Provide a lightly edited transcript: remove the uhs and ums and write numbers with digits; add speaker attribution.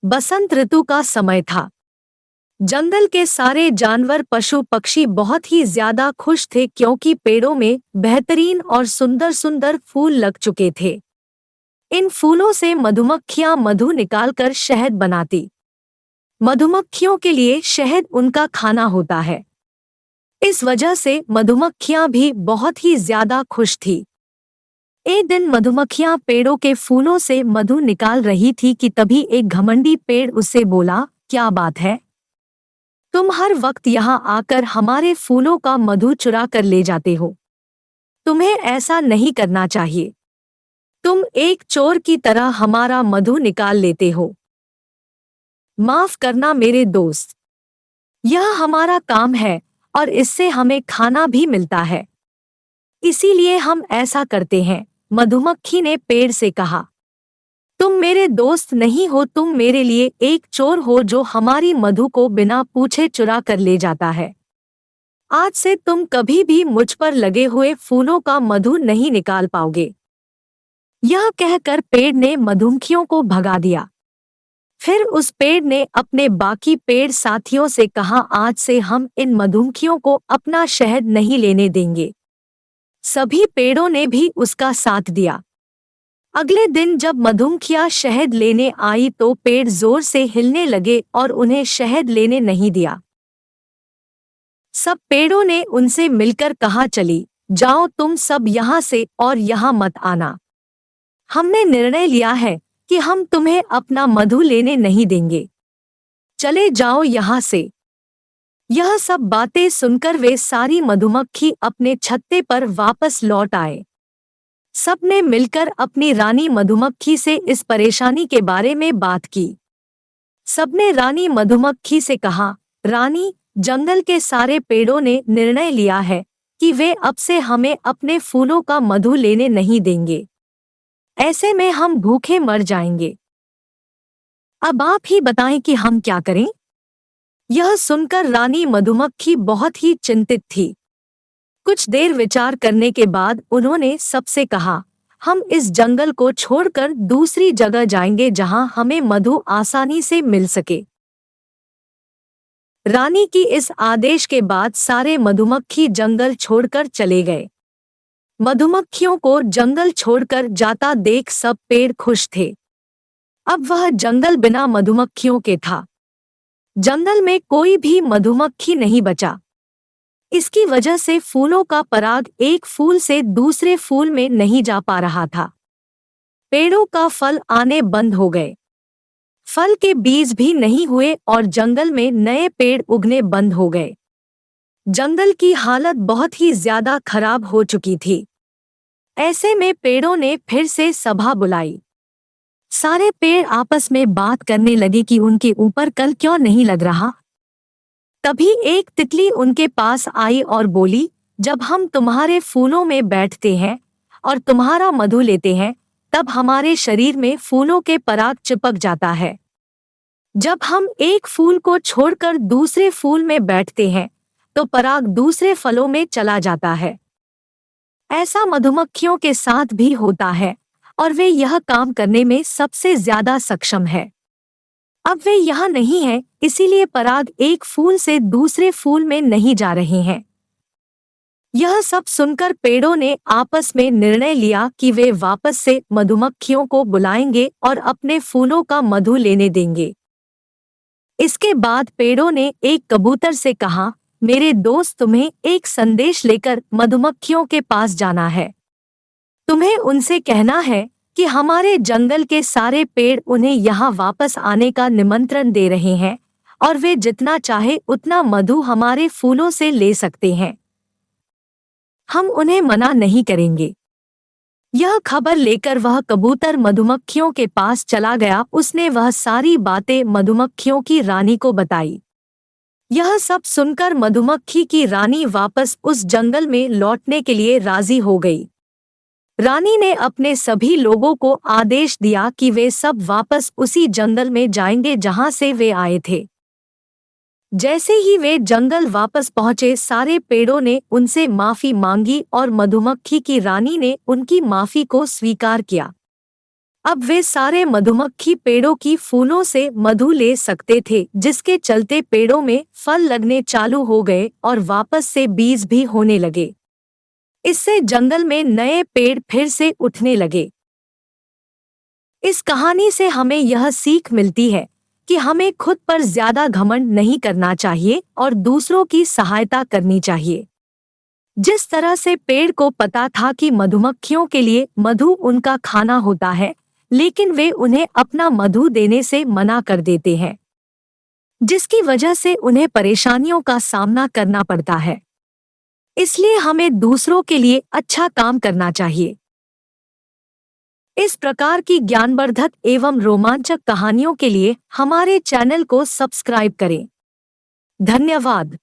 Speaker 1: बसंत ऋतु का समय था। जंगल के सारे जानवर पशु पक्षी बहुत ही ज्यादा खुश थे क्योंकि पेड़ों में बेहतरीन और सुंदर सुंदर फूल लग चुके थे। इन फूलों से मधुमक्खियां मधु निकालकर शहद बनाती। मधुमक्खियों के लिए शहद उनका खाना होता है। इस वजह से मधुमक्खियां भी बहुत ही ज्यादा खुश थी। एक दिन मधुमक्खियां पेड़ों के फूलों से मधु निकाल रही थी कि तभी एक घमंडी पेड़ उससे बोला, क्या बात है? तुम हर वक्त यहाँ आकर हमारे फूलों का मधु चुरा कर ले जाते हो। तुम्हें ऐसा नहीं करना चाहिए। तुम एक चोर की तरह हमारा मधु निकाल लेते हो। माफ करना मेरे दोस्त, यह हमारा काम है और इससे हमें खाना भी मिलता है, इसीलिए हम ऐसा करते हैं। मधुमक्खी ने पेड़ से कहा, तुम मेरे दोस्त नहीं हो, तुम मेरे लिए एक चोर हो जो हमारी मधु को बिना पूछे चुरा कर ले जाता है। आज से तुम कभी भी मुझ पर लगे हुए फूलों का मधु नहीं निकाल पाओगे। यह कहकर पेड़ ने मधुमक्खियों को भगा दिया। फिर उस पेड़ ने अपने बाकी पेड़ साथियों से कहा, आज से हम इन मधुमक्खियों को अपना शहद नहीं लेने देंगे। सभी पेड़ों ने भी उसका साथ दिया। अगले दिन जब मधुमक्खियां शहद लेने आई तो पेड़ जोर से हिलने लगे और उन्हें शहद लेने नहीं दिया। सब पेड़ों ने उनसे मिलकर कहा, चली जाओ तुम सब यहाँ से और यहाँ मत आना। हमने निर्णय लिया है कि हम तुम्हें अपना मधु लेने नहीं देंगे। चले जाओ यहाँ से। यह सब बातें सुनकर वे सारी मधुमक्खी अपने छत्ते पर वापस लौट आए। सबने मिलकर अपनी रानी मधुमक्खी से इस परेशानी के बारे में बात की। सबने रानी मधुमक्खी से कहा, रानी, जंगल के सारे पेड़ों ने निर्णय लिया है कि वे अब से हमें अपने फूलों का मधु लेने नहीं देंगे। ऐसे में हम भूखे मर जाएंगे। अब आप ही बताएं कि हम क्या करें? यह सुनकर रानी मधुमक्खी बहुत ही चिंतित थी। कुछ देर विचार करने के बाद उन्होंने सबसे कहा, हम इस जंगल को छोड़कर दूसरी जगह जाएंगे जहां हमें मधु आसानी से मिल सके। रानी की इस आदेश के बाद सारे मधुमक्खी जंगल छोड़कर चले गए। मधुमक्खियों को जंगल छोड़कर जाता देख सब पेड़ खुश थे। अब वह जंगल बिना मधुमक्खियों के था। जंगल में कोई भी मधुमक्खी नहीं बचा। इसकी वजह से फूलों का पराग एक फूल से दूसरे फूल में नहीं जा पा रहा था। पेड़ों का फल आने बंद हो गए। फल के बीज भी नहीं हुए और जंगल में नए पेड़ उगने बंद हो गए। जंगल की हालत बहुत ही ज्यादा खराब हो चुकी थी। ऐसे में पेड़ों ने फिर से सभा बुलाई। सारे पेड़ आपस में बात करने लगे कि उनके ऊपर कल क्यों नहीं लग रहा। तभी एक तितली उनके पास आई और बोली, जब हम तुम्हारे फूलों में बैठते हैं और तुम्हारा मधु लेते हैं तब हमारे शरीर में फूलों के पराग चिपक जाता है। जब हम एक फूल को छोड़कर दूसरे फूल में बैठते हैं तो पराग दूसरे फलों में चला जाता है। ऐसा मधुमक्खियों के साथ भी होता है और वे यह काम करने में सबसे ज्यादा सक्षम है। अब वे यहाँ नहीं हैं, इसीलिए पराग एक फूल से दूसरे फूल में नहीं जा रहे हैं। यह सब सुनकर पेड़ों ने आपस में निर्णय लिया कि वे वापस से मधुमक्खियों को बुलाएंगे और अपने फूलों का मधु लेने देंगे। इसके बाद पेड़ों ने एक कबूतर से कहा, मेरे दोस्त, तुम्हें एक संदेश लेकर मधुमक्खियों के पास जाना है। तुम्हें उनसे कहना है कि हमारे जंगल के सारे पेड़ उन्हें यहाँ वापस आने का निमंत्रण दे रहे हैं और वे जितना चाहे उतना मधु हमारे फूलों से ले सकते हैं। हम उन्हें मना नहीं करेंगे। यह खबर लेकर वह कबूतर मधुमक्खियों के पास चला गया। उसने वह सारी बातें मधुमक्खियों की रानी को बताई। यह सब सुनकर मधुमक्खी की रानी वापस उस जंगल में लौटने के लिए राजी हो गई। रानी ने अपने सभी लोगों को आदेश दिया कि वे सब वापस उसी जंगल में जाएंगे जहां से वे आए थे। जैसे ही वे जंगल वापस पहुंचे सारे पेड़ों ने उनसे माफी मांगी और मधुमक्खी की रानी ने उनकी माफी को स्वीकार किया। अब वे सारे मधुमक्खी पेड़ों की फूलों से मधु ले सकते थे, जिसके चलते पेड़ों में फल लगने चालू हो गए और वापस से बीज भी होने लगे। इससे जंगल में नए पेड़ फिर से उठने लगे। इस कहानी से हमें यह सीख मिलती है कि हमें खुद पर ज्यादा घमंड नहीं करना चाहिए और दूसरों की सहायता करनी चाहिए। जिस तरह से पेड़ को पता था कि मधुमक्खियों के लिए मधु उनका खाना होता है, लेकिन वे उन्हें अपना मधु देने से मना कर देते हैं, जिसकी वजह से उन्हें परेशानियों का सामना करना पड़ता है। इसलिए हमें दूसरों के लिए अच्छा काम करना चाहिए। इस प्रकार की ज्ञानवर्धक एवं रोमांचक कहानियों के लिए हमारे चैनल को सब्सक्राइब करें। धन्यवाद।